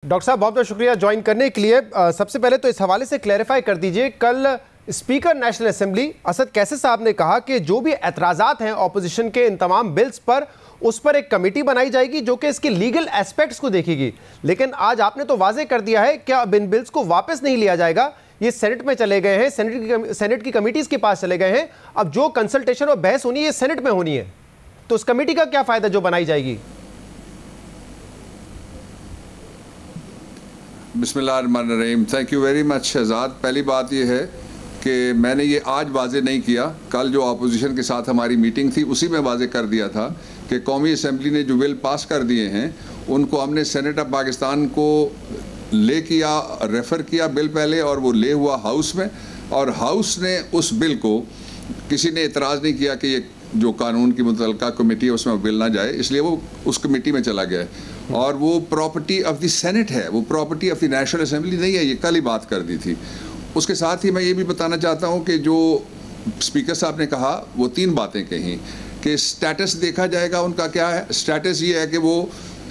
Doctor साहब बहुत बहुत शुक्रिया ज्वाइन करने के लिए। सबसे पहले तो इस हवाले से क्लैरिफाई कर दीजिए, कल speaker national assembly Asad Qaiser साहब ने कहा कि जो भी एतराज़ात हैं ऑपोजिशन के इन तमाम बिल्स पर, उस पर एक कमेटी बनाई जाएगी जो कि इसके लीगल एस्पेक्ट्स को देखेगी। लेकिन आज आपने तो वाजे कर दिया है कि अब इन बिल्स को वापस नहीं लिया जाएगा, ये सेनेट में चले गए हैं, सेनेट की कमिटीज़ के पास चले गए हैं। अब जो कंसल्टेशन और बहस होनी है ये सेनेट में होनी है, तो उस कमेटी का क्या फ़ायदा जो बनाई जाएगी? बिस्मिल्लाहिर्रहमानिर्रहीम। Thank you very much Shahzad. पहली बात यह है कि मैंने ये आज वाजे नहीं किया, कल जो अपोजिशन के साथ हमारी मीटिंग थी उसी में वाजे कर दिया था कि कौमी असम्बली ने जो बिल पास कर दिए हैं उनको हमने सेनेट ऑफ पाकिस्तान को ले किया, रेफ़र किया बिल पहले, और वो ले हुआ हाउस में, और हाउस ने उस बिल को, किसी ने एतराज़ नहीं किया कि ये जो कानून की मुतल्लिका कमेटी है उसमें बिल ना जाए, इसलिए वो उस कमेटी में चला गया है। और वो प्रॉपर्टी ऑफ द सेनेट है, वो property of the national assembly नहीं है। ये कल ही बात कर दी थी। उसके साथ ही मैं ये भी बताना चाहता हूँ कि जो स्पीकर साहब ने कहा वो तीन बातें कहीं कि स्टेटस देखा जाएगा उनका क्या है। स्टेटस ये है कि वो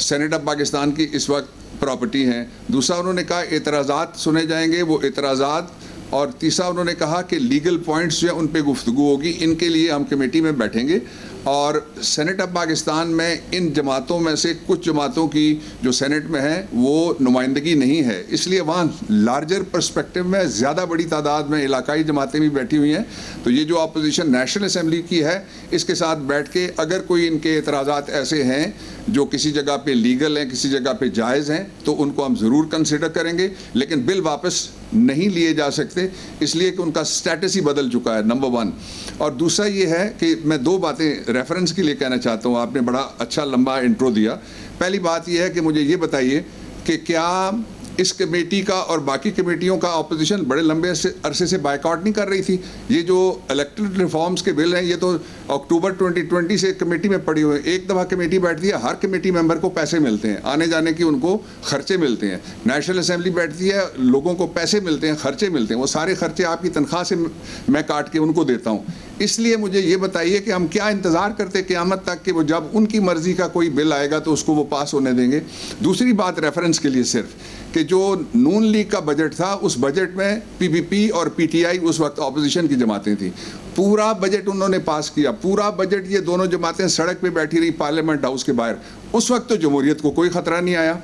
सेनेट ऑफ पाकिस्तान की इस वक्त प्रॉपर्टी हैं। दूसरा उन्होंने कहा एतराज़ात सुने जाएंगे, वो एतराज़ात, और तीसरा उन्होंने कहा कि लीगल पॉइंट्स जो है उन पे गुफ्तगू होगी, इनके लिए हम कमेटी में बैठेंगे। और सेनेट ऑफ पाकिस्तान में इन जमातों में से कुछ जमातों की जो सेनेट में है वो नुमाइंदगी नहीं है, इसलिए वहाँ लार्जर पर्सपेक्टिव में ज़्यादा बड़ी तादाद में इलाकाई जमातें भी बैठी हुई हैं। तो ये जो अपोजिशन नेशनल असेंबली की है इसके साथ बैठ के अगर कोई इनके एतराज़ात ऐसे हैं जो किसी जगह पे लीगल हैं, किसी जगह पे जायज़ हैं, तो उनको हम ज़रूर कंसिडर करेंगे। लेकिन बिल वापस नहीं लिए जा सकते इसलिए कि उनका स्टेटस ही बदल चुका है, नंबर वन। और दूसरा ये है कि मैं दो बातें रेफरेंस के लिए कहना चाहता हूँ। आपने बड़ा अच्छा लंबा इंट्रो दिया। पहली बात यह है कि मुझे ये बताइए कि क्या इस कमेटी का और बाकी कमेटियों का अपोजिशन बड़े लंबे अरसे से बायकॉट नहीं कर रही थी? ये जो इलेक्टोरल रिफॉर्म्स के बिल हैं ये तो अक्टूबर 2020 से कमेटी में पड़ी हुई है। एक दफ़ा कमेटी बैठती है, हर कमेटी मेंबर को पैसे मिलते हैं, आने जाने की उनको खर्चे मिलते हैं। नेशनल असेंबली बैठती है, लोगों को पैसे मिलते हैं, खर्चे मिलते हैं, वो सारे खर्चे आपकी तनख्वाह से मैं काट के उनको देता हूँ। इसलिए मुझे ये बताइए कि हम क्या इंतज़ार करते क़यामत तक कि वो जब उनकी मर्ज़ी का कोई बिल आएगा तो उसको वो पास होने देंगे? दूसरी बात रेफरेंस के लिए सिर्फ कि जो नून लीग का बजट था उस बजट में पीपीपी और पीटीआई उस वक्त अपोजिशन की जमातें थी, पूरा बजट उन्होंने पास किया, पूरा बजट ये दोनों जमातें सड़क पे बैठी रही पार्लियामेंट हाउस के बाहर। उस वक्त तो जमहूरियत को कोई ख़तरा नहीं आया।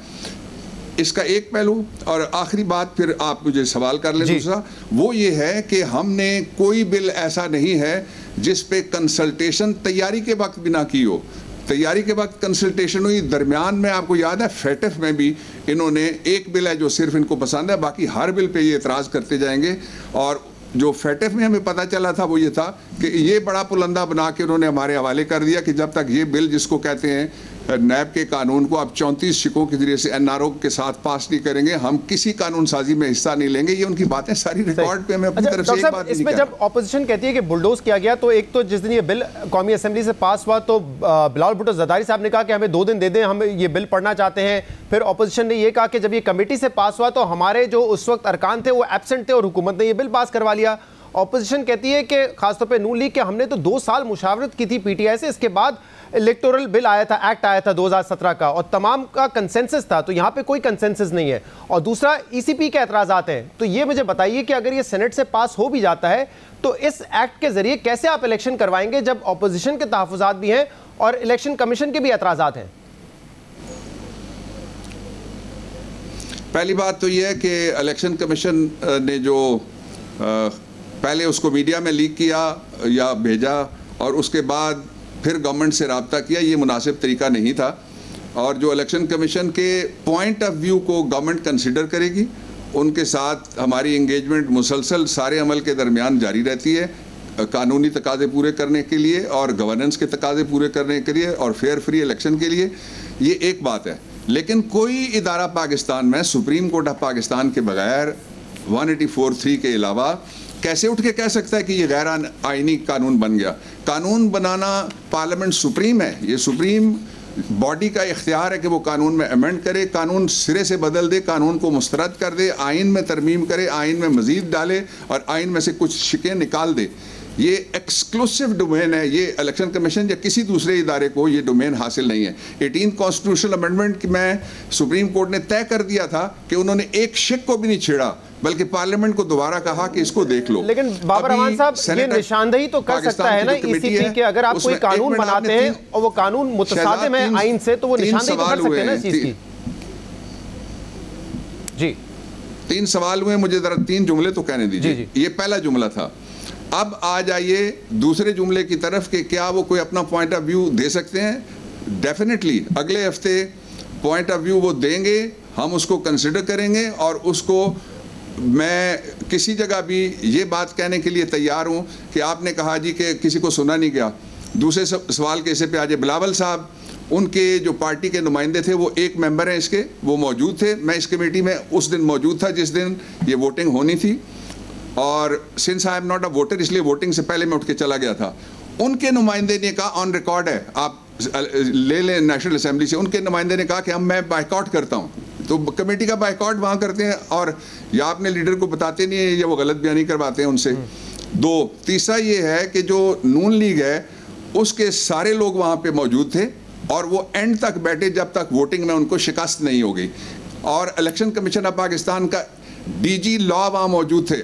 इसका एक पहलू। और आखिरी बात, फिर आप मुझे सवाल कर लें दूसरा, वो ये है कि हमने कोई बिल ऐसा नहीं है जिस पे कंसल्टेशन तैयारी के वक्त भी ना की हो। तैयारी के वक्त कंसल्टेशन हुई, दरमियान में आपको याद है फेटफ में भी इन्होंने एक बिल है जो सिर्फ इनको पसंद है, बाकी हर बिल पे ये एतराज़ करते जाएंगे। और जो फेटफ में हमें पता चला था वो ये था कि ये बड़ा पुलंदा बना के उन्होंने हमारे हवाले कर दिया कि जब तक ये बिल जिसको कहते हैं नैब के कानून को आप 34 शिकों के जरिए से एनआरओ के साथ पास नहीं करेंगे, हम किसी कानून साजी में हिस्सा नहीं लेंगे। ये उनकी बातें सारी रिकॉर्ड पे मैं अपनी तरफ से एक बात इसमें जब ऑपोजिशन कहती है कि बुलडोज किया गया, तो एक तो जिस दिन ये बिल कौमी असेंबली से पास हुआ तो बिलावल भुट्टो ज़रदारी साहब ने कहा कि हमें 2 दिन दे दें, हम ये बिल पढ़ना चाहते हैं। फिर ऑपोजिशन ने ये कहा कि जब ये कमेटी से पास हुआ तो हमारे जो उस वक्त अरकान थे वो एब्सेंट थे और हुकूमत ने ये बिल पास करवा लिया। ऑपोजिशन कहती है कि खासतौर पे नून लीग के हमने तो 2 साल मुशावरत की थी पीटीआई से, इसके बाद इलेक्टोरल बिल आया था, एक्ट आया था 2017 का, और तमाम का कंसेंसस था, तो यहाँ पे कोई कंसेंसस नहीं है। और दूसरा ईसीपी के एतराज़ात हैं। तो ये मुझे बताइए कि अगर ये सेनेट से पास हो भी जाता है तो इस एक्ट के जरिए कैसे आप इलेक्शन करवाएंगे जब ऑपोजिशन के तहफ़्फ़ुज़ात भी हैं और इलेक्शन कमीशन के भी एतराज़ात हैं? पहली बात तो यह है कि इलेक्शन कमीशन ने जो पहले उसको मीडिया में लीक किया या भेजा और उसके बाद फिर गवर्नमेंट से रब्ता किया, ये मुनासिब तरीका नहीं था। और जो इलेक्शन कमीशन के पॉइंट ऑफ व्यू को गवर्नमेंट कंसिडर करेगी, उनके साथ हमारी इंगेजमेंट मुसलसल सारे अमल के दरमियान जारी रहती है, कानूनी तकाज़े पूरे करने के लिए और गवर्नेंस के तकाज़े पूरे करने के लिए और फेयर फ्री इलेक्शन के लिए। ये एक बात है। लेकिन कोई इदारा पाकिस्तान में सुप्रीम कोर्ट ऑफ पाकिस्तान के बगैर 184(3) के अलावा कैसे उठ के कह सकता है कि ये गैर आइनी कानून बन गया? कानून बनाना पार्लियामेंट सुप्रीम है, ये सुप्रीम बॉडी का इख्तियार है कि वो कानून में अमेंड करे, कानून सिरे से बदल दे, कानून को मुस्तरद कर दे, आइन में तरमीम करे, आइन में मज़ीद डाले और आइन में से कुछ शिकें निकाल दे। ये एक्सक्लूसिव डोमेन है, ये इलेक्शन कमीशन या किसी दूसरे इदारे को ये डोमेन हासिल नहीं है। 18 कॉन्स्टिट्यूशनल अमेंडमेंट में सुप्रीम कोर्ट ने तय कर दिया था कि उन्होंने एक शिक को भी नहीं छेड़ा, बल्कि पार्लियामेंट को दोबारा कहा कि इसको देख लो। लेकिन बाबर रहमान साहब, ये निशानदेही तो कर सकता है ना ईसीपी के, अगर आप कोई कानून बनाते हैं और वो कानून मुतसादिम है आइन से, तो वो निशानदेही तो कर सकते हैं ना इस चीज की। जी 3 सवाल हुए, मुझे जरा 3 जुमले तो कहने दीजिए। ये पहला जुमला था। अब आ जाइए दूसरे जुमले की तरफ कि क्या वो कोई अपना पॉइंट ऑफ व्यू दे सकते हैं। डेफिनेटली अगले हफ्ते पॉइंट ऑफ व्यू वो देंगे, हम उसको कंसिडर करेंगे और उसको मैं किसी जगह भी ये बात कहने के लिए तैयार हूँ कि आपने कहा जी कि किसी को सुना नहीं गया। दूसरे सवाल के हिस्से पे आ जाए, बिलावल साहब, उनके जो पार्टी के नुमाइंदे थे वो एक मेंबर हैं इसके, वो मौजूद थे। मैं इस कमेटी में उस दिन मौजूद था जिस दिन ये वोटिंग होनी थी, और since I am not a voter इसलिए वोटिंग से पहले मैं उठ के चला गया था। उनके नुमाइंदे ने कहा, ऑन रिकॉर्ड है, आप ले लें नेशनल असेंबली से, उनके नुमाइंदे ने कहा कि मैं बाइकआउट करता हूँ। तो कमेटी का बाइकआउट वहाँ करते हैं और या अपने लीडर को बताते नहीं है या वो गलत बयानी करवाते हैं उनसे। 2, तीसरा ये है कि जो नून लीग है उसके सारे लोग वहाँ पे मौजूद थे और वो एंड तक बैठे जब तक वोटिंग में उनको शिकस्त नहीं हो गई। और इलेक्शन कमीशन ऑफ पाकिस्तान का डीजी लॉ वहाँ मौजूद थे।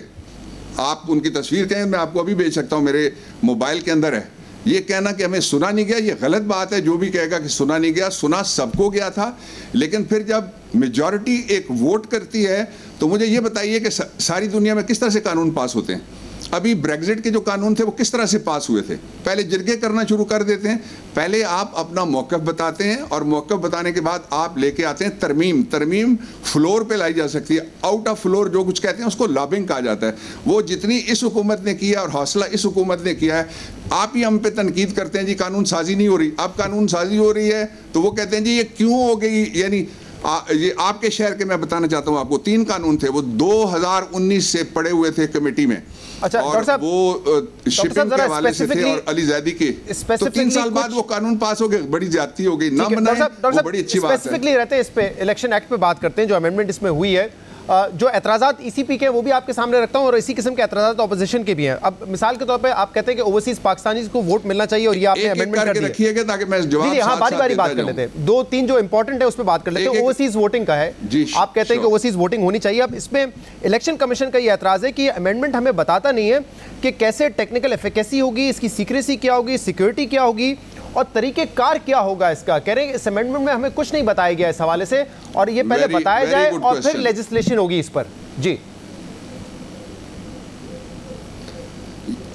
आप उनकी तस्वीर कहें, मैं आपको अभी भेज सकता हूँ, मेरे मोबाइल के अंदर है। ये कहना कि हमें सुना नहीं गया, ये गलत बात है। जो भी कहेगा कि सुना नहीं गया, सुना सबको गया था। लेकिन फिर जब मेजॉरिटी एक वोट करती है तो मुझे ये बताइए कि सारी दुनिया में किस तरह से कानून पास होते हैं। अभी ब्रेग्जिट के जो कानून थे वो किस तरह से पास हुए थे। पहले जिरगे करना शुरू कर देते हैं, पहले आप अपना मौक़िफ़ बताते हैं और मौक़िफ़ बताने के बाद आप लेके आते हैं तरमीम। तरमीम फ्लोर पे लाई जा सकती है, आउट ऑफ फ्लोर जो कुछ कहते हैं उसको लॉबिंग कहा जाता है। वो जितनी इस हुकूमत ने किया और हौसला इस हुकूमत ने किया है, आप ही हम पे तनकीद करते हैं जी कानून साजी नहीं हो रही। अब कानून साजी हो रही है तो वो कहते हैं जी ये क्यों हो गई। यानी ये आपके शहर के, मैं बताना चाहता हूँ आपको, 3 कानून थे, वो 2019 से पड़े हुए थे कमेटी में। अच्छा, और वो शिपिंग के हवाले से थे और अली जैदी के। तो 3 साल बाद वो कानून पास हो गए, बड़ी ज्यादती हो गई। ना बनाए वो बड़ी अच्छी बात है। स्पेसिफिकली रहते हैं इस पे, इलेक्शन एक्ट पे बात करते हैं, जो अमेंडमेंट इसमें हुई है, जो एतराज़ात ईसीपी के वो भी आपके सामने रखता हूं और इसी किस्म के एतराज़ात ऑपोजिशन के भी हैं। अब मिसाल के तौर पे आप कहते हैं कि ओवरसीज पाकिस्तानीज को वोट मिलना चाहिए और ये आपने अमेंडमेंट कर दिया, ताकि मैं जवाब हाँ बारी बात कर लेते हैं। 2-3 जो इंपॉर्टेंट है उस पर बात कर लेते हैं। ओवरसीज वोटिंग का है, आप कहते हैं कि ओवरसीज वोटिंग होनी चाहिए। अब इसमें इलेक्शन कमीशन का ये एतराज़ है कि अमेंडमेंट हमें बताता नहीं है कि कैसे टेक्निकल एफिकेसी होगी, इसकी सीक्रेसी क्या होगी, सिक्योरिटी क्या होगी और तरीकेकार क्या होगा इसका। कह रहे हैं इस अमेंडमेंट में हमें कुछ नहीं बताया गया इस हवाले से और ये पहले बताया जाए और फिर लेजिस्लेशन होगी इस पर। जी,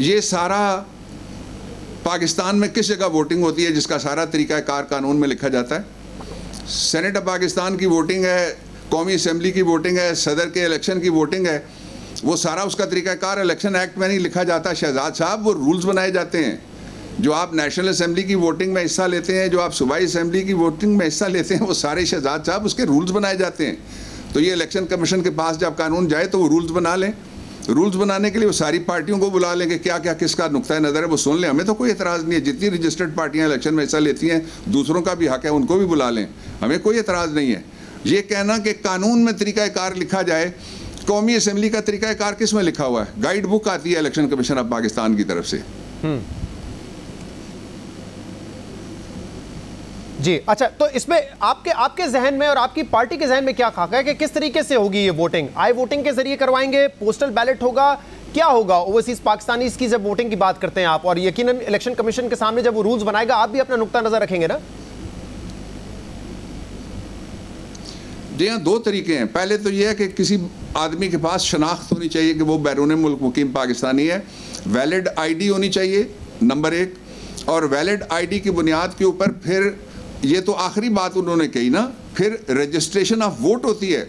ये सारा पाकिस्तान में किस जगह वोटिंग होती है जिसका सारा तरीकाकार कानून में लिखा जाता है। सेनेट ऑफ पाकिस्तान की वोटिंग है, कौमी असेंबली की वोटिंग है, सदर के इलेक्शन की वोटिंग है, वो सारा उसका तरीकाकार इलेक्शन एक्ट में नहीं लिखा जाता शहजाद साहब। वो रूल्स बनाए जाते हैं। जो आप नेशनल असेंबली की वोटिंग में हिस्सा लेते हैं, जो आप सूबाई असेंबली की वोटिंग में हिस्सा लेते हैं, वो सारे शहजाद साहब उसके रूल्स बनाए जाते हैं। तो ये इलेक्शन कमीशन के पास जब कानून जाए तो वो रूल्स बना लें। रूल्स बनाने के लिए वो सारी पार्टियों को बुला लें कि क्या क्या किसका नुक्ता नज़र है वो सुन लें। हमें तो कोई एतराज़ नहीं है, जितनी रजिस्टर्ड पार्टियां इलेक्शन में हिस्सा लेती हैं दूसरों का भी हक है, उनको भी बुला लें, हमें कोई एतराज़ नहीं है। ये कहना कि कानून में तरीक़ाकार लिखा जाए, कौमी असेंबली का तरीक़ाकार किस में लिखा हुआ है? गाइड बुक आती है इलेक्शन कमीशन ऑफ पाकिस्तान की तरफ से। जी, अच्छा, तो इसमें आपके जहन में और आपकी पार्टी के जहन में क्या खाका है कि किस तरीके से होगी ये वोटिंग? आई वोटिंग के जरिए करवाएंगे, पोस्टल बैलेट होगा, क्या होगा? ओवरसीज पाकिस्तानी की जब वोटिंग की बात करते हैं आप, और यकीनन इलेक्शन कमीशन के सामने जब वो रूल्स बनाएगा आप भी अपना नुक्ता नजर रखेंगे ना? जी हाँ, 2 तरीके हैं। पहले तो यह है कि किसी आदमी के पास शनाख्त होनी चाहिए कि वो बैरून मुल्क मुकीम पाकिस्तानी है, वैलिड आईडी होनी चाहिए नंबर 1, और वैलिड आईडी की बुनियाद के ऊपर फिर ये तो आखिरी बात उन्होंने कही ना, फिर रजिस्ट्रेशन ऑफ वोट होती है।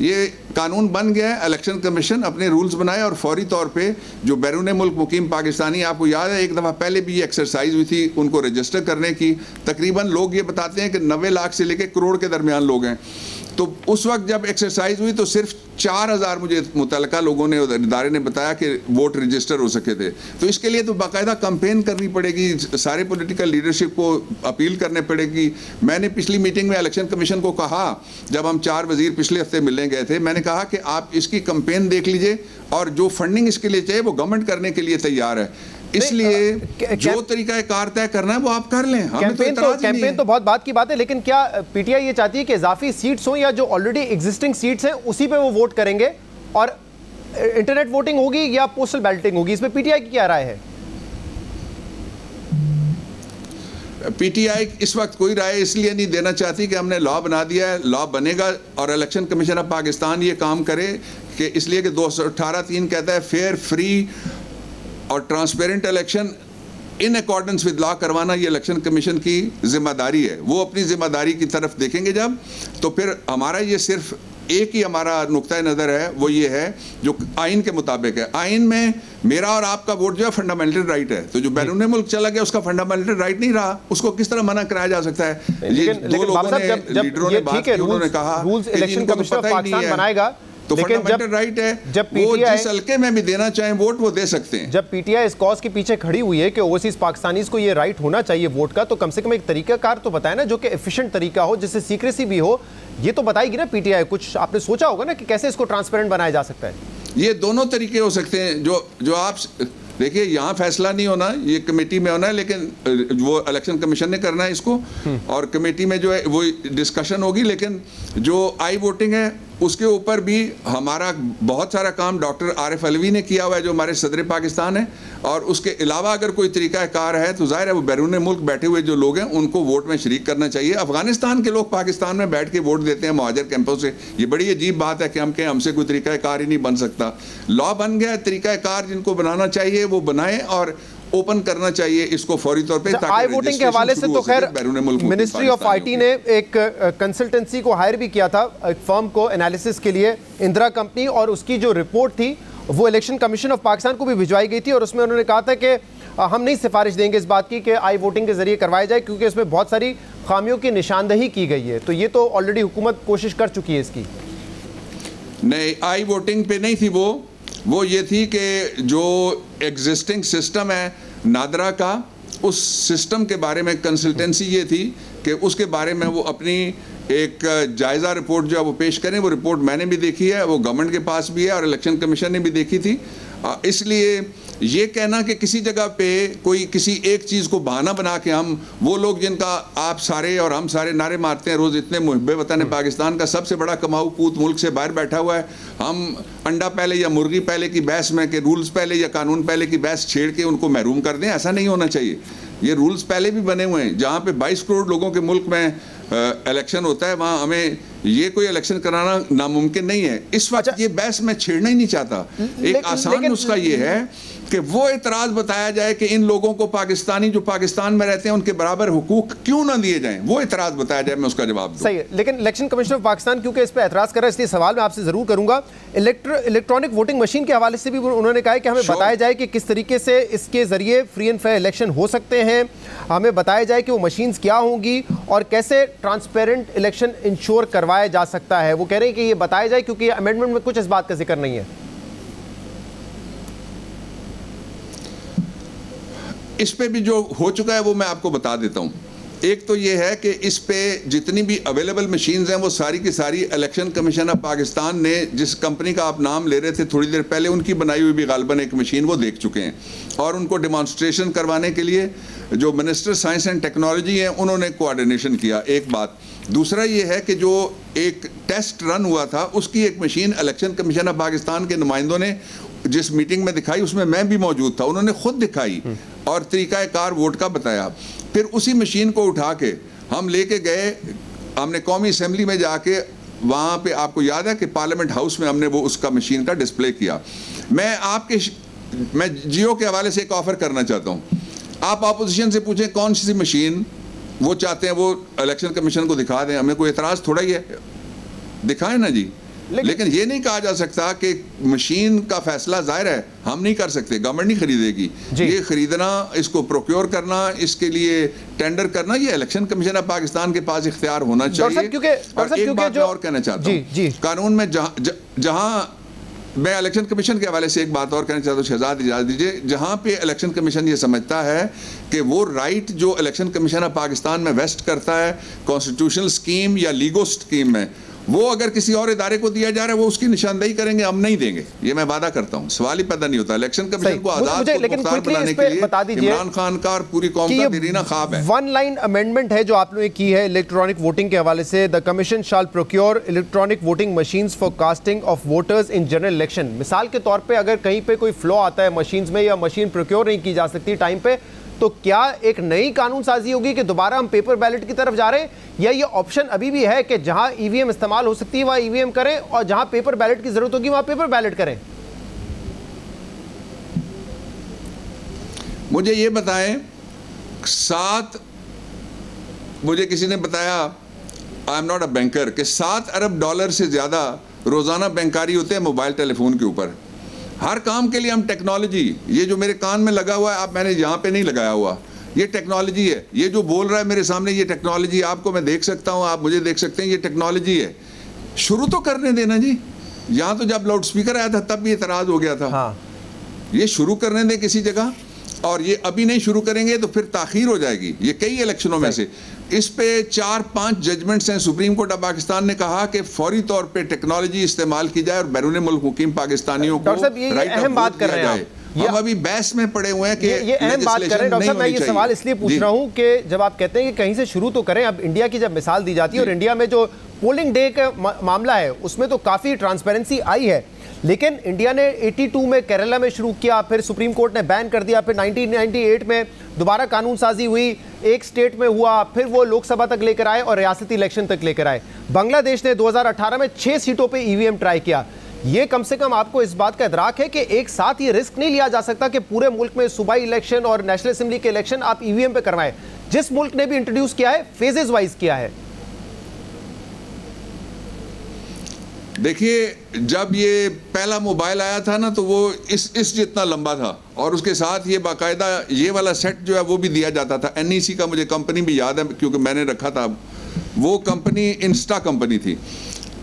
ये कानून बन गया है, इलेक्शन कमीशन अपने रूल्स बनाए और फौरी तौर पे जो बैरून मुल्क मुकीम पाकिस्तानी, आपको याद है एक दफ़ा पहले भी ये एक्सरसाइज हुई थी उनको रजिस्टर करने की। तकरीबन लोग ये बताते हैं कि 90 लाख से लेकर करोड़ के दरमियान लोग हैं। तो उस वक्त जब एक्सरसाइज हुई तो सिर्फ 4000 मुझे मुतल्लिका लोगों ने, इदारे ने बताया कि वोट रजिस्टर हो सके थे। तो इसके लिए तो बाकायदा कैंपेन करनी पड़ेगी, सारे पॉलिटिकल लीडरशिप को अपील करने पड़ेगी। मैंने पिछली मीटिंग में इलेक्शन कमीशन को कहा, जब हम 4 वजीर पिछले हफ्ते मिलने गए थे, मैंने कहा कि आप इसकी कैंपेन देख लीजिए और जो फंडिंग इसके लिए चाहिए वो गवर्नमेंट करने के लिए तैयार है। इसलिए जो तरीका कार तय करना है वो आप कर लें। कैंपेन तो बहुत बात की बात है, लेकिन क्या पीटीआई ये चाहती है कि इजाफी सीट्स हो या जो ऑलरेडी एग्जिस्टिंग सीट्स हैं उसी पे वो वोट करेंगे, और इंटरनेट वोटिंग होगी या पोस्टल बैलेटिंग होगी? इसमें पीटीआई की क्या राय है? पीटीआई इस वक्त कोई राय इसलिए नहीं देना चाहती कि हमने लॉ बना दिया है, लॉ बनेगा और इलेक्शन कमीशन ऑफ पाकिस्तान ये काम करे कि इसलिए कि 218(3) कहता है फेयर, फ्री और transparent election in accordance with law करवाना ये इलेक्शन कमीशन की जिम्मेदारी है। वो अपनी जिम्मेदारी की तरफ देखेंगे जब, तो फिर हमारा ये सिर्फ एक ही हमारा नुक्ता नज़र है, वो ये है जो आइन के मुताबिक है। आइन में मेरा और आपका वोट जो है फंडामेंटल राइट है, तो जो बैरून मुल्क चला गया उसका फंडामेंटल राइट नहीं रहा, उसको किस तरह मना कराया जा सकता है? ये दो लोगों ने, लीडरों ने बात की, उन्होंने कहा इलेक्शन कमीशन ऑफ पाकिस्तान बनाएगा, तो फंडामेंटल राइट है, जब वो जिस हल्के में भी देना चाहें वोट वो दे सकते हैं। जब पीटीआई इस कॉज के पीछे खड़ी हुई है कि ओवरसीज पाकिस्तानीज को ये राइट होना चाहिए वोट का, तो कम से कम एक तरीकाकार तो बताए ना जो कि एफिशिएंट तरीका हो, जिससे सीक्रेसी भी हो। ये तो बताएगी ना पीटीआई, कुछ आपने सोचा होगा ना कि कैसे इसको ट्रांसपेरेंट बनाया जा सकता है? ये दोनों तरीके हो सकते हैं। जो आप देखिए, यहाँ फैसला नहीं होना, ये कमेटी में होना है, लेकिन वो इलेक्शन कमीशन ने करना है इसको, और कमेटी में जो है वो डिस्कशन होगी। लेकिन जो आई वोटिंग है उसके ऊपर भी हमारा बहुत सारा काम डॉक्टर आरिफ अलवी ने किया हुआ है, जो हमारे सदर पाकिस्तान है, और उसके अलावा अगर कोई तरीका कार है तो जाहिर है वो बैरून मुल्क बैठे हुए जो लोग हैं उनको वोट में शरीक करना चाहिए। अफगानिस्तान के लोग पाकिस्तान में बैठ के वोट देते हैं मुहाजिर कैंपों से। ये बड़ी अजीब बात है कि हम कहें हमसे कोई तरीका कार ही नहीं बन सकता। लॉ बन गया, तरीका कार जिनको बनाना चाहिए वो बनाए और ओपन करना चाहिए इसको फौरी तौर पे। आई वोटिंग के हवाले से तो खैर मिनिस्ट्री ऑफ आईटी ने एक कंसल्टेंसी को हायर भी किया था, एक फर्म को एनालिसिस के लिए, इंदिरा कंपनी, और उसकी जो रिपोर्ट थी वो इलेक्शन कमीशन ऑफ पाकिस्तान को भी भिजवाई गई थी, और उसमें उन्होंने कहा था कि हम नहीं सिफारिश देंगे इस बात की कि आई वोटिंग के जरिए करवाया जाए, क्योंकि इसमें बहुत सारी खामियों की निशानदही की गई है। तो ये तो ऑलरेडी हुकूमत कोशिश कर चुकी है इसकी। नहीं, आई वोटिंग पे नहीं थी वो ये थी कि जो एग्जिस्टिंग सिस्टम है नादरा का, उस सिस्टम के बारे में कंसल्टेंसी ये थी कि उसके बारे में वो अपनी एक जायज़ा रिपोर्ट जो है वो पेश करें। वो रिपोर्ट मैंने भी देखी है, वो गवर्नमेंट के पास भी है और इलेक्शन कमीशन ने भी देखी थी। इसलिए ये कहना कि किसी जगह पे कोई किसी एक चीज़ को बहाना बना के हम वो लोग जिनका आप सारे और हम सारे नारे मारते हैं रोज़, इतने मुहब्बे वतन पाकिस्तान का सबसे बड़ा कमाऊ पूत मुल्क से बाहर बैठा हुआ है, हम अंडा पहले या मुर्गी पहले की बहस में कि रूल्स पहले या कानून पहले की बहस छेड़ के उनको महरूम कर दें, ऐसा नहीं होना चाहिए। ये रूल्स पहले भी बने हुए हैं। जहाँ पे 22 करोड़ लोगों के मुल्क में इलेक्शन होता है वहाँ हमें ये कोई इलेक्शन कराना नामुमकिन नहीं है। इस वक्त ये बहस मैं छेड़ना ही नहीं चाहता। एक आसान नुस्खा ये है कि वो इतराज़ बताया जाए कि इन लोगों को पाकिस्तानी जो पाकिस्तान में रहते हैं उनके बराबर हुकूक क्यों ना दिए जाएं, वो इतराज़ बताया जाए, मैं उसका जवाब दूं। सही है, लेकिन इलेक्शन कमीशन ऑफ पाकिस्तान क्योंकि इस पर एतराज़ कर रहा है, इसलिए सवाल मैं आपसे ज़रूर करूंगा। इलेक्ट्रॉनिक वोटिंग मशीन के हवाले से भी उन्होंने कहा है कि हमें बताया जाए कि किस तरीके से इसके ज़रिए फ्री एंड फेयर इलेक्शन हो सकते हैं, हमें बताया जाए कि वो मशीन्स क्या होंगी और कैसे ट्रांसपेरेंट इलेक्शन इंश्योर करवाया जा सकता है। वो कह रहे हैं कि ये बताया जाए क्योंकि अमेंडमेंट में कुछ इस बात का जिक्र नहीं है। इस पे भी जो हो चुका है वो मैं आपको बता देता हूँ। एक तो ये है कि इस पे जितनी भी अवेलेबल मशीन्स हैं वो सारी की सारी इलेक्शन कमीशन ऑफ पाकिस्तान ने जिस कंपनी का आप नाम ले रहे थे थोड़ी देर पहले, उनकी बनाई हुई भी गालबन एक मशीन वो देख चुके हैं, और उनको डिमॉन्स्ट्रेशन करवाने के लिए जो मिनिस्टर साइंस एंड टेक्नोलॉजी हैं उन्होंने कोऑर्डिनेशन किया। एक बात। दूसरा ये है कि जो एक टेस्ट रन हुआ था उसकी एक machine election commission of Pakistan के नुमाइंदों ने जिस मीटिंग में दिखाई उसमें मैं भी मौजूद था, उन्होंने खुद दिखाई और तरीका कार वोट का बताया। फिर उसी मशीन को उठा के हम लेके गए, हमने कौमी असेंबली में जाके वहाँ पे आपको याद है कि पार्लियामेंट हाउस में हमने वो उसका मशीन का डिस्प्ले किया। मैं जियो के हवाले से एक ऑफ़र करना चाहता हूँ। आप अपोजिशन से पूछें कौन सी मशीन वो चाहते हैं वो इलेक्शन कमीशन को दिखा दें, हमें कोई एतराज़ थोड़ा ही है, दिखाएं ना जी। लेकिन ये नहीं कहा जा सकता कि मशीन का फैसला जाहिर है हम नहीं कर सकते, गवर्नमेंट नहीं खरीदेगी। ये खरीदना, इसको प्रोक्योर करना, इसके लिए टेंडर करना, ये इलेक्शन कमीशन ऑफ पाकिस्तान के पास इख्तियार होना चाहिए। और एक बात मैं और कहना चाहता हूँ, कानून में जहाँ मैं इलेक्शन कमीशन के हवाले से एक बात और कहना चाहता हूँ, शहजाद इजाज़त दीजिए, जहाँ पे इलेक्शन कमीशन ये समझता है कि वो राइट जो इलेक्शन कमीशन ऑफ पाकिस्तान में वेस्ट करता है कॉन्स्टिट्यूशनल स्कीम या लीगल स्कीम में, वो अगर किसी और इदारे को दिया जा रहा है वो उसकी निशानदेही करेंगे, हम नहीं देंगे, ये मैं वादा करता हूँ। सवाल ही पैदा नहीं होता। इलेक्शन कमीशन को आजाद मुख्तार बनाने के लिए इमरान खान का और पूरी कौम का देरीना ख्वाब है। वन लाइन अमेंडमेंट है जो आपने की है इलेक्ट्रॉनिक वोटिंग के हवाले से, the commission shall procure electronic voting machines for casting of voters in general election. मिसाल के तौर पे अगर कहीं पे कोई फ्लॉ आता है मशीन्स में या मशीन प्रोक्योर नहीं की जा सकती टाइम पे, तो क्या एक नई कानून साजी होगी कि दोबारा हम पेपर बैलेट की तरफ जा रहे हैं, या ये ऑप्शन अभी भी है कि जहां ईवीएम इस्तेमाल हो सकती है वहां ईवीएम करें और जहां पेपर बैलेट की जरूरत होगी वहां पेपर बैलेट करें? मुझे ये बताएं, मुझे किसी ने बताया, I am not a banker, कि $7 अरब से ज्यादा रोजाना बैंकारी होते हैं मोबाइल टेलीफोन के ऊपर। हर काम के लिए हम टेक्नोलॉजी, ये जो मेरे कान में लगा हुआ है, आप मैंने यहाँ पे नहीं लगाया हुआ, ये टेक्नोलॉजी है। ये जो बोल रहा है मेरे सामने, ये टेक्नोलॉजी, आपको मैं देख सकता हूँ, आप मुझे देख सकते हैं, ये टेक्नोलॉजी है। शुरू तो करने देना जी। यहाँ तो जब लाउड स्पीकर आया था तब भी एतराज हो गया था। हाँ। ये शुरू करने दें किसी जगह, और ये अभी नहीं शुरू करेंगे तो फिर ताखीर हो जाएगी। ये कई इलेक्शनों में से इस पे 4-5 जजमेंट्स हैं। सुप्रीम कोर्ट ऑफ पाकिस्तान ने कहा कि फौरी तौर पे टेक्नोलॉजी इस्तेमाल की जाए और बैरून मुल्क मुकीम पाकिस्तानियों को राइट ऑफ वोट दिया जाए। हम अभी बहस में पड़े हुए हैं कि ये अहम बात कर रहे हैं। डॉक्टर साहब, मैं ये सवाल इसलिए पूछ रहा हूँ कि जब आप कहते हैं कि कहीं से शुरू तो करें, अब इंडिया की जब मिसाल दी जाती है और इंडिया में जो पोलिंग डे का मामला है उसमें तो काफ़ी ट्रांसपेरेंसी आई है, लेकिन इंडिया ने 82 में केरला में शुरू किया, फिर सुप्रीम कोर्ट ने बैन कर दिया, फिर 1998 में दोबारा कानून साजी हुई, एक स्टेट में हुआ, फिर वो लोकसभा तक लेकर आए और रियासती इलेक्शन तक लेकर आए। बांग्लादेश ने 2018 में 6 सीटों पे ईवीएम ट्राई किया। ये कम से कम आपको इस बात का इदराक है कि एक साथ ये रिस्क नहीं लिया जा सकता कि पूरे मुल्क में सूबाई इलेक्शन और नेशनल असेंबली के इलेक्शन आप ईवीएम पे करवाएं। जिस मुल्क ने भी इंट्रोड्यूस किया है फेजेस वाइज किया है। देखिए, जब ये पहला मोबाइल आया था ना तो वो इस जितना लंबा था, और उसके साथ ये बाकायदा ये वाला सेट जो है वो भी दिया जाता था। NEC का मुझे कंपनी भी याद है क्योंकि मैंने रखा था, वो कंपनी इंस्टा कंपनी थी।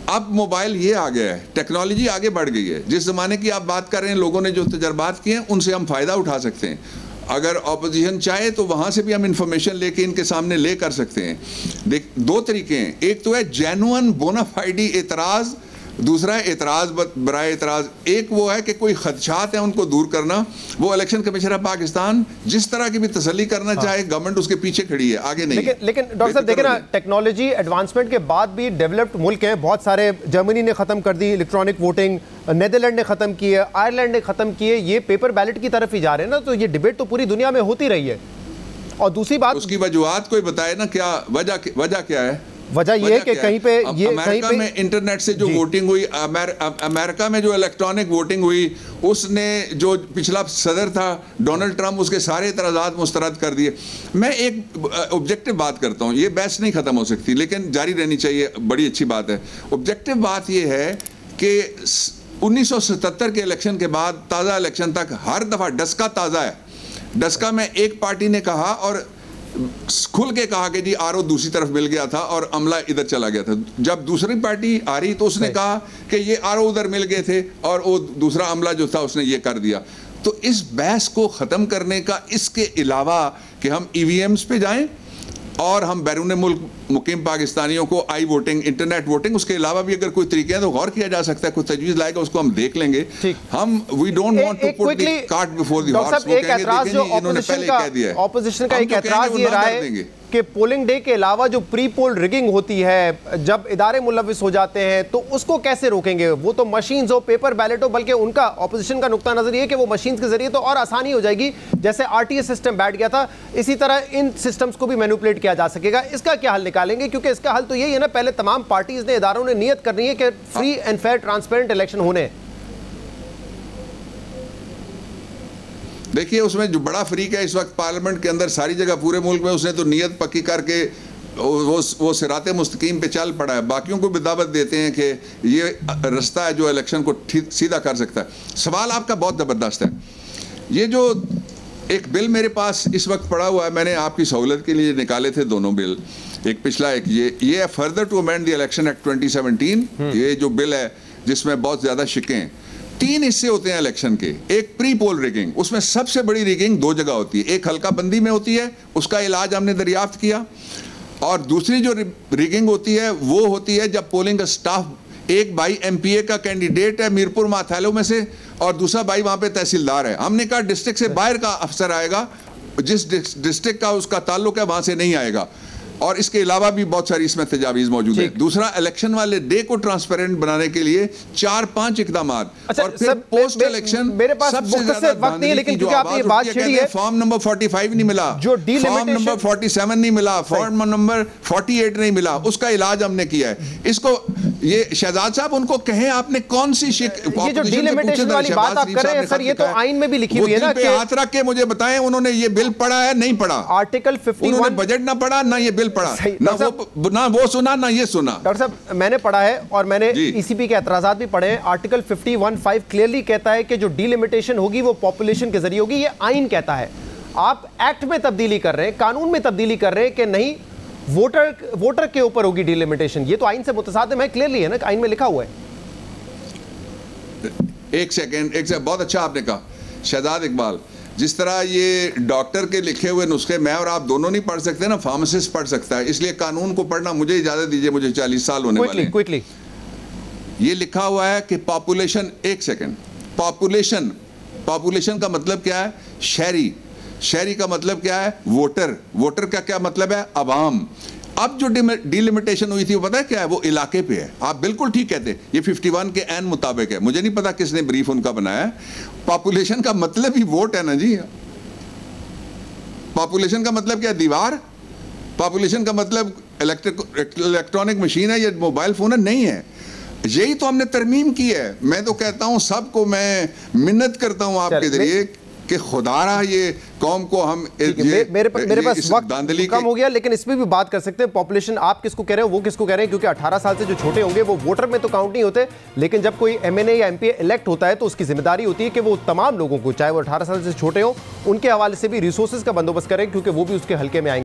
अब मोबाइल ये आ गया है, टेक्नोलॉजी आगे बढ़ गई है। जिस ज़माने की आप बात कर रहे हैं, लोगों ने जो तजर्बात किए हैं उनसे हम फ़ायदा उठा सकते हैं। अगर ऑपोजिशन चाहे तो वहाँ से भी हम इंफॉर्मेशन लेके इनके सामने ले कर सकते हैं। देख, 2 तरीके हैं, एक तो है जेन्युइन बोनाफाइडी एतराज़, दूसरा है एतराज़ बराए एतराज़। एक वो है कि कोई खदशात हैं उनको दूर करना, वो इलेक्शन कमीशन ऑफ पाकिस्तान जिस तरह की भी तसल्ली करना चाहे, गवर्नमेंट उसके पीछे खड़ी है, आगे नहीं। लेकिन डॉक्टर साहब देखें ना, टेक्नोलॉजी एडवांसमेंट के बाद भी डेवलप्ड मुल्क हैं बहुत सारे। जर्मनी ने ख़त्म कर दी इलेक्ट्रॉनिक वोटिंग, नीदरलैंड ने ख़त्म की है, आयरलैंड ने ख़त्म की है, ये पेपर बैलेट की तरफ ही जा रहे हैं ना। तो ये डिबेट तो पूरी दुनिया में होती रही है। और दूसरी बात, उसकी वजूहात कोई बताए ना, क्या वजह क्या है? वजह यह है कि कहीं पे ये अमेरिका में इंटरनेट से जो वोटिंग हुई, अमेरिका में जो इलेक्ट्रॉनिक वोटिंग हुई, उसने जो पिछला सदर था डोनाल्ड ट्रंप, उसके सारे एतराज़ात मुस्तरद कर दिए। मैं एक ऑब्जेक्टिव बात करता हूँ, ये बहस नहीं ख़त्म हो सकती लेकिन जारी रहनी चाहिए, बड़ी अच्छी बात है। ऑब्जेक्टिव बात ये है कि 1977 के इलेक्शन के बाद ताज़ा इलेक्शन तक हर दफ़ा डस्का ताज़ा है। डस्का में एक पार्टी ने कहा और खुल के कहा कि जी आरओ दूसरी तरफ मिल गया था और अमला इधर चला गया था। जब दूसरी पार्टी आ रही तो उसने कहा कि ये आरओ उधर मिल गए थे और वो दूसरा अमला जो था उसने ये कर दिया। तो इस बहस को ख़त्म करने का, इसके अलावा कि हम ईवीएम्स पे जाएं और हम बैरून मुल्क मुकीम पाकिस्तानियों को आई वोटिंग, इंटरनेट वोटिंग, उसके अलावा भी अगर कोई तरीके हैं तो गौर किया जा सकता है। कोई तजवीज़ लाएगा उसको हम देख लेंगे। हम we don't want to put the cart before the horse. एक एतराज़ जो ऑपोजिशन का एक एतराज़ ये रहा है कि पोलिंग डे के अलावा जो प्री पोल रिगिंग होती है, जब इदारे मुलविस हो जाते हैं तो उसको कैसे रोकेंगे? वो तो मशीन्स हो, पेपर बैलेट हो, बल्कि उनका ऑपोजिशन का नुक्ता नजर ये कि वो मशीन्स के जरिए तो और आसानी हो जाएगी। जैसे RTS सिस्टम बैठ गया था, इसी तरह इन सिस्टम्स को भी मैनिपुलेट किया जा सकेगा। इसका क्या हल निकालेंगे? क्योंकि इसका हल तो यही है ना, पहले तमाम पार्टीज ने, इदारों ने नियत करनी है कि free and fair transparent election होने। देखिए, उसमें जो बड़ा फरीक है इस वक्त पार्लियामेंट के अंदर सारी जगह पूरे मुल्क में, उसने तो नीयत पक्की करके वो सिराते मुस्तकीम पे चल पड़ा है। बाकियों को भी दावत देते हैं कि ये रास्ता है जो इलेक्शन को सीधा कर सकता है। सवाल आपका बहुत ज़बरदस्त है। ये जो एक बिल मेरे पास इस वक्त पड़ा हुआ है, मैंने आपकी सहूलत के लिए निकाले थे दोनों बिल, एक पिछला एक ये है further to amend the election act 2017। ये जो बिल है जिसमें बहुत ज़्यादा शिकें हैं। 3 हिस्से होते हैं इलेक्शन के। एक प्री पोल रिगिंग, उसमें सबसे बड़ी रिगिंग 2 जगह होती है। एक हल्का बंदी में होती है, उसका इलाज हमने दरियाफ्त किया, और दूसरी जो रिगिंग होती है वो होती है जब पोलिंग स्टाफ, एक भाई एमपीए का कैंडिडेट है मीरपुर माथालो में से और दूसरा भाई वहां पे तहसीलदार है। हमने कहा डिस्ट्रिक्ट से बाहर का अफसर आएगा, जिस डिस्ट्रिक्ट का उसका ताल्लुक है वहां से नहीं आएगा। और इसके अलावा भी बहुत सारी इसमें तजावीज मौजूद है। दूसरा, इलेक्शन वाले डे को ट्रांसपेरेंट बनाने के लिए 4-5 इकदाम। अच्छा, और फिर पोस्ट इलेक्शन मेरे पास सबसे ज्यादा वक्त नहीं है, लेकिन क्योंकि आपने ये बात छेड़ी है, फॉर्म नंबर 45 नहीं मिला, जो फॉर्म नंबर 47 नहीं मिला, फॉर्म नंबर 48 नहीं मिला, उसका इलाज हमने किया है। इसको ये शहजाद साहब उनको कहें, आपने कौन सी ये जो डिलिमिटेशन वाली बात आप कर रहे हैं सर, ये तो आइन में भी लिखी हुई है ना कि हाथ रख के मुझे बताएं उन्होंने ये बिल पढ़ा है नहीं पढ़ा। आर्टिकल 51, उन्होंने बजट ना पढ़ा ना ये बिल पढ़ा, ना वो सुना ना ये सुना। डॉक्टर साहब, मैंने पढ़ा है और मैंने ईसीपी के एतराजात भी पढ़े हैं। आर्टिकल 51(5) क्लियरली कहता है कि जो डिलिमिटेशन होगी वो पॉपुलेशन के जरिए होगी। ये आइन कहता है। आप एक्ट में तब्दीली कर रहे हैं, कानून में तब्दीली कर रहे हैं कि नहीं वोटर के ऊपर होगी डिलिमिटेशन। ये तो आइन से मुतसादिम है, क्लियरली है ना, आइन में लिखा हुआ है। एक सेकंड, बहुत अच्छा आपने कहा शहजाद इकबाल। जिस तरह ये डॉक्टर के लिखे हुए नुस्खे मैं और आप दोनों नहीं पढ़ सकते ना, फार्मासिस्ट पढ़ सकता है, इसलिए कानून को पढ़ना मुझे इजाजत दीजिए, मुझे 40 साल होने वाले हैं। क्विकली ये लिखा हुआ है कि पॉपुलेशन, एक सेकंड, पॉपुलेशन का मतलब क्या है? शहरी का मतलब क्या है? वोटर का क्या मतलब है? अवाम। अब जो डिलिमिटेशन हुई थी वो पता है क्या है? वो इलाके पे है। आप बिल्कुल ठीक कहते हैं, ये 51 के एन मुताबिक है। मुझे नहीं पता किसने ब्रीफ उनका बनाया है। पॉपुलेशन का मतलब ही वोट है ना जी। पॉपुलेशन का मतलब क्या है? दीवार। पॉपुलेशन का मतलब इलेक्ट्रॉनिक मशीन है या मोबाइल फोन है? नहीं है। यही तो हमने तरमीम की है। मैं तो कहता हूं, सबको मैं मिन्नत करता हूं आपके जरिए कि खुदारा ये कौम को हम मेरे पास वक्त कम हो गया, लेकिन इसमें भी बात कर सकते हैं। पॉपुलेशन आप किसको कह रहे हो, वो किसको कह रहे हैं, क्योंकि 18 साल से जो छोटे होंगे वो वोटर में तो काउंट नहीं होते, लेकिन जब कोई एमएनए या एमपीए इलेक्ट होता है तो उसकी जिम्मेदारी होती है कि वो तमाम लोगों को, चाहे वो 18 साल से छोटे हो, उनके हवाले से भी रिसोर्सेज का बंदोबस्त करें, क्योंकि वो भी उसके हल्के में आएंगे।